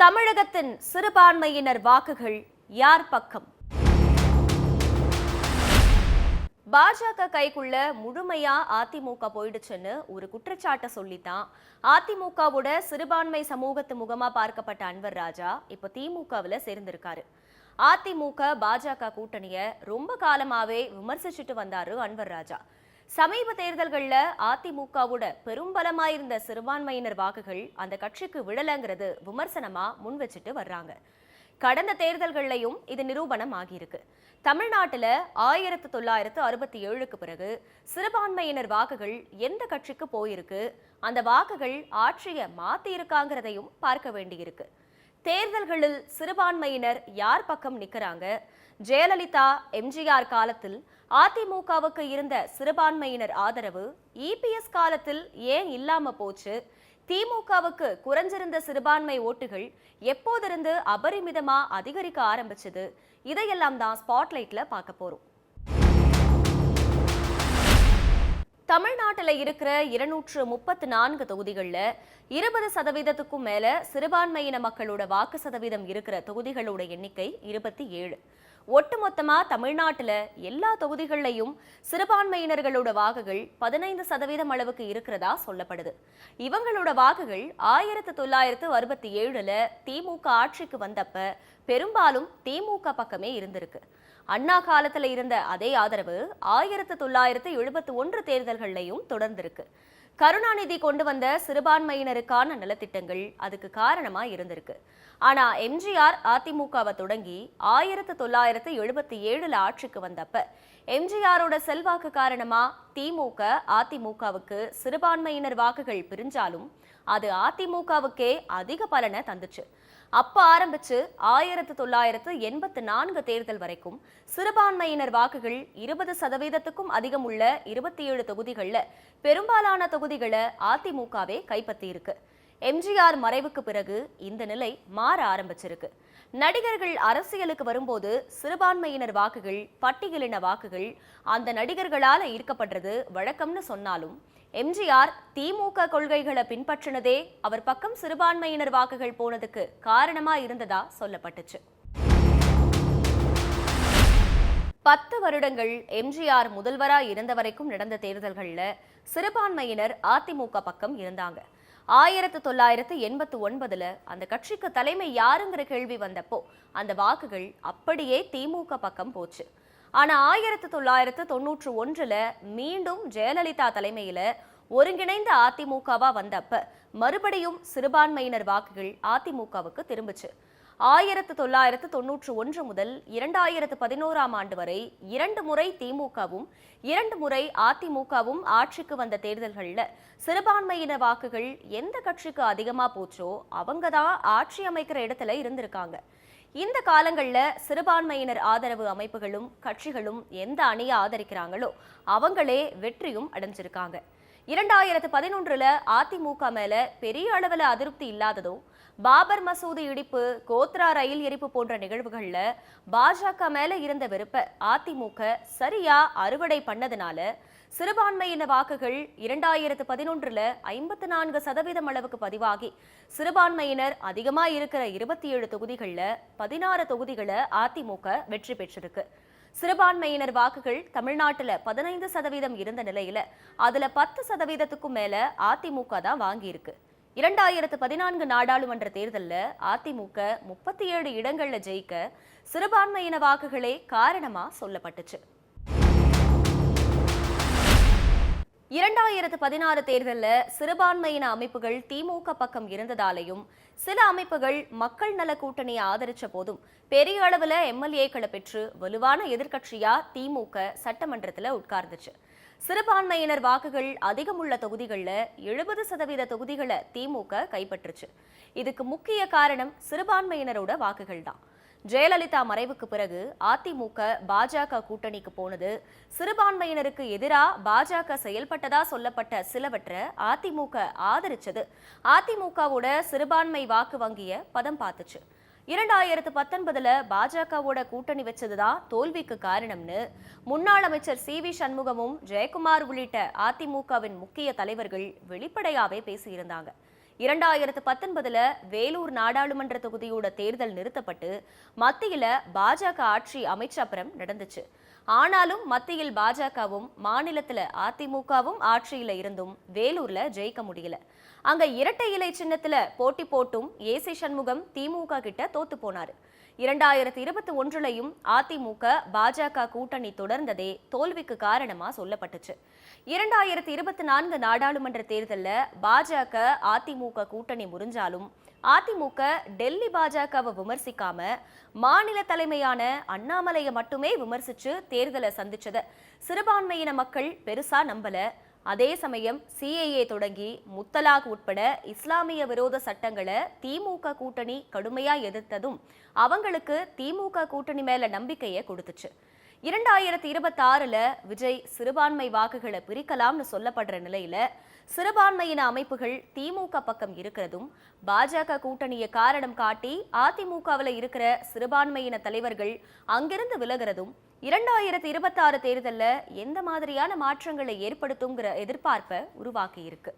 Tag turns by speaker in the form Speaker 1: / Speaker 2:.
Speaker 1: தமிழகத்தின் சிறுபான்மையினர் வாக்குகள் யார் பக்கம்? பாஜக கைக்குள்ள முழுமையா அதிமுக போயிடுச்சுன்னு ஒரு குற்றச்சாட்டை சொல்லித்தான் அதிமுகவோட சிறுபான்மை சமூகத்து முகமா பார்க்கப்பட்ட அன்வர் ராஜா இப்ப திமுகவில் சேர்ந்திருக்காரு. அதிமுக பாஜக கூட்டணிய ரொம்ப காலமாவே விமர்சிச்சுட்டு வந்தாரு அன்வர் ராஜா. சமீப தேர்தல்கள்ல அதிமுகவோட பெரும்பலமாயிருந்த சிறுபான்மையினர் வாக்குகள் அந்த கட்சிக்கு விழலங்கிறது விமர்சனமா முன் வச்சுட்டு வர்றாங்க. கடந்த தேர்தல்கள்லையும் இது நிரூபணம் ஆகியிருக்கு. தமிழ்நாட்டுல 1967க்கு பிறகு சிறுபான்மையினர் வாக்குகள் எந்த கட்சிக்கு போயிருக்கு, அந்த வாக்குகள் ஆட்சியை மாத்தி இருக்காங்கிறதையும் பார்க்க வேண்டியிருக்கு. தேர்தல்களில் சிறுபான்மையினர் யார் பக்கம் நிக்கிறாங்க? ஜெயலலிதா, எம்ஜிஆர் காலத்தில் அதிமுகவுக்கு இருந்த சிறுபான்மையினர் ஆதரவு இபிஎஸ் காலத்தில் ஏன் இல்லாம போச்சு? திமுகவுக்கு குறைஞ்சிருந்த சிறுபான்மை ஓட்டுகள் எப்போதிருந்து அபரிமிதமா அதிகரிக்க ஆரம்பிச்சது? இதையெல்லாம் தான் ஸ்பாட்லைட்ல பார்க்க போறோம். தமிழ்நாட்டில் இருக்கிற 234 தொகுதிகளில் 20% மேல சிறுபான்மையின மக்களோட வாக்கு சதவீதம் இருக்கிற தொகுதிகளோட எண்ணிக்கை 27. ஒட்டுமொத்தமா தமிழ்நாட்டில் எல்லா தொகுதிகளிலையும் சிறுபான்மையினர்களோட வாக்குகள் 15% அளவுக்கு இருக்கிறதா சொல்லப்படுது. இவங்களோட வாக்குகள் 1967ல திமுக ஆட்சிக்கு வந்தப்ப பெரும்பாலும் திமுக பக்கமே இருந்திருக்கு. அண்ணா காலத்துல இருந்த அதே ஆதரவு 1971 தேர்தல்கள்லையும் தொடர்ந்திருக்கு. கருணாநிதி கொண்டு வந்த சிறுபான்மையினருக்கான நலத்திட்டங்கள் அதுக்கு காரணமா இருந்திருக்கு. ஆனா எம்ஜிஆர் அதிமுகவை தொடங்கி 1977ல ஆட்சிக்கு வந்தப்ப எம்ஜிஆரோட செல்வாக்கு காரணமா திமுக அதிமுகவுக்கு சிறுபான்மையினர் வாக்குகள் பிரிஞ்சாலும் அது அதிமுகவுக்கே அதிக பலனை தந்துச்சு. அப்ப ஆரம்பிச்சு 1984 தேர்தல் வரைக்கும் சிறுபான்மையினர் வாக்குகள் 20%க்கும் அதிகம் உள்ள 27 தொகுதிகள்ல பெரும்பாலான தொகுதிகளை அதிமுகவே கைப்பற்றி இருக்கு. எம்ஜிஆர் மறைவுக்கு பிறகு இந்த நிலை மாற ஆரம்பிச்சிருக்கு. நடிகர்கள் அரசியலுக்கு வரும்போது சிறுபான்மையினர் வாக்குகள், பட்டியலின வாக்குகள் அந்த நடிகர்களால ஈர்க்கப்படுறது வழக்கம்னு சொன்னாலும் எம்ஜிஆர் திமுக கொள்கைகளை பின்பற்றினதே அவர் பக்கம் சிறுபான்மையினர் வாக்குகள் போனதுக்கு காரணமா இருந்ததா சொல்லப்பட்டுச்சு. 10 வருடங்கள் எம்ஜிஆர் முதல்வரா இருந்த வரைக்கும் நடந்த தேர்தல்கள்ல சிறுபான்மையினர் அதிமுக பக்கம் இருந்தாங்க. 1989ல அந்த கட்சிக்கு தலைமை யாருங்கிற கேள்வி வந்தப்போ அந்த வாக்குகள் அப்படியே திமுக பக்கம் போச்சு. ஆனா 1991ல மீண்டும் ஜெயலலிதா தலைமையில ஒருங்கிணைந்த அதிமுகவா வந்தப்ப மறுபடியும் சிறுபான்மையினர் வாக்குகள் அதிமுகவுக்கு திரும்பிச்சு. 1991 முதல் 2011ஆம் ஆண்டு வரை 2 முறை திமுகவும் 2 முறை அதிமுகவும் ஆட்சிக்கு வந்த தேர்தல்கள்ல சிறுபான்மையின வாக்குகள் எந்த கட்சிக்கு அதிகமா போச்சோ அவங்கதான் ஆட்சி அமைக்கிற இடத்துல இருந்திருக்காங்க. இந்த காலங்கள்ல சிறுபான்மையினர் ஆதரவு அமைப்புகளும் கட்சிகளும் எந்த அணியை ஆதரிக்கிறாங்களோ அவங்களே வெற்றியும் அடைஞ்சிருக்காங்க. 2011ல அதிமுக மேல பெரிய அளவுல அதிருப்தி இல்லாததோ, பாபர் மசூதி இடிப்பு, கோத்ரா ரயில் எரிப்பு போன்ற நிகழ்வுகள்ல பாஜக மேல இருந்த வெறுப்ப அதிமுக சரியா அறுவடை பண்ணதுனால சிறுபான்மையின வாக்குகள் 2011ல 54% அளவுக்கு பதிவாகி சிறுபான்மையினர் அதிகமா இருக்கிற 27 தொகுதிகள்ல 16 தொகுதிகளை அதிமுக வெற்றி பெற்றிருக்கு. சிறுபான்மையினர் வாக்குகள் தமிழ்நாட்டுல 15% இருந்த நிலையில அதுல 10%க்கும் மேல அதிமுக தான் வாங்கியிருக்கு. 2014 நாடாளுமன்ற தேர்தல்ல அதிமுக 37 இடங்கள்ல ஜெயிக்க சிறுபான்மையின வாக்குகளே காரணமா சொல்லப்பட்டுச்சு. 2016 தேர்தலில் சிறுபான்மையின அமைப்புகள் திமுக பக்கம் இருந்ததாலையும் சில அமைப்புகள் மக்கள் நல கூட்டணியை ஆதரிச்ச போதும் பெரிய அளவுல எம்எல்ஏக்களை பெற்று வலுவான எதிர்க்கட்சியா திமுக சட்டமன்றத்தில் உட்கார்ந்துச்சு. சிறுபான்மையினர் வாக்குகள் அதிகமுள்ள தொகுதிகளில் 70% தொகுதிகளை திமுக கைப்பற்றுச்சு. இதுக்கு முக்கிய காரணம் சிறுபான்மையினரோட வாக்குகள் தான். ஜெயலலிதா மறைவுக்கு பிறகு அதிமுக பாஜக கூட்டணிக்கு போனது, சிறுபான்மையினருக்கு எதிராக பாஜக செயல்பட்டதா சொல்லப்பட்ட சிலவற்றை அதிமுக ஆதரிச்சது அதிமுகவோட சிறுபான்மை வாக்கு வங்கிய பதம் பார்த்துச்சு. 2019ல பாஜகவோட கூட்டணி வச்சதுதான் தோல்விக்கு காரணம்னு முன்னாள் அமைச்சர் சி.வி. சண்முகமும் ஜெயக்குமார் உள்ளிட்ட அதிமுகவின் முக்கிய தலைவர்கள் வெளிப்படையாவே பேசியிருந்தாங்க. 2019 வேலூர் நாடாளுமன்ற தொகுதியோட தேர்தல் நிறுத்தப்பட்டு மத்தியில பாஜக ஆட்சி அமைச்ச அப்புறம் நடந்துச்சு. ஆனாலும் மத்தியில் பாஜகவும் மாநிலத்துல அதிமுகவும் ஆட்சியில இருந்தும் வேலூர்ல ஜெயிக்க முடியல. அங்க இரட்டை இலை சின்னத்துல போட்டி போட்டும் ஏசி சண்முகம் திமுக கிட்ட தோத்து போனாரு. 2021 அதிமுக பாஜக கூட்டணி தொடர்ந்ததே தோல்விக்கு காரணமா சொல்லப்பட்டுச்சு. 2024 நாடாளுமன்ற தேர்தல்ல பாஜக அதிமுக கூட்டணி முறிஞ்சாலும் அதிமுக டெல்லி பாஜகவை விமர்சிக்காம மாநில தலைமையான அண்ணாமலையை மட்டுமே விமர்சிச்சு தேர்தலை சந்திச்சத சிறுபான்மையின மக்கள் பெருசா நம்பல. அதே சமயம் சிஏஏ தொடங்கி முத்தலாக் உட்பட இஸ்லாமிய விரோத சட்டங்களை திமுக கூட்டணி கடுமையா எதிர்த்ததும் அவங்களுக்கு திமுக கூட்டணி மேல நம்பிக்கையை கொடுத்துச்சு. 2026 விஜய் சிறுபான்மை வாக்குகளை பிரிக்கலாம்னு சொல்லப்படுற நிலையில சிறுபான்மையின அமைப்புகள் திமுக பக்கம் இருக்கிறதும் பாஜக கூட்டணியை காரணம் காட்டி அதிமுகவில் இருக்கிற சிறுபான்மையின தலைவர்கள் அங்கிருந்து விலகிறதும் 2026 தேர்தலில் எந்த மாதிரியான மாற்றங்களை ஏற்படுத்துங்கிற எதிர்பார்ப்பை உருவாக்கி இருக்கு.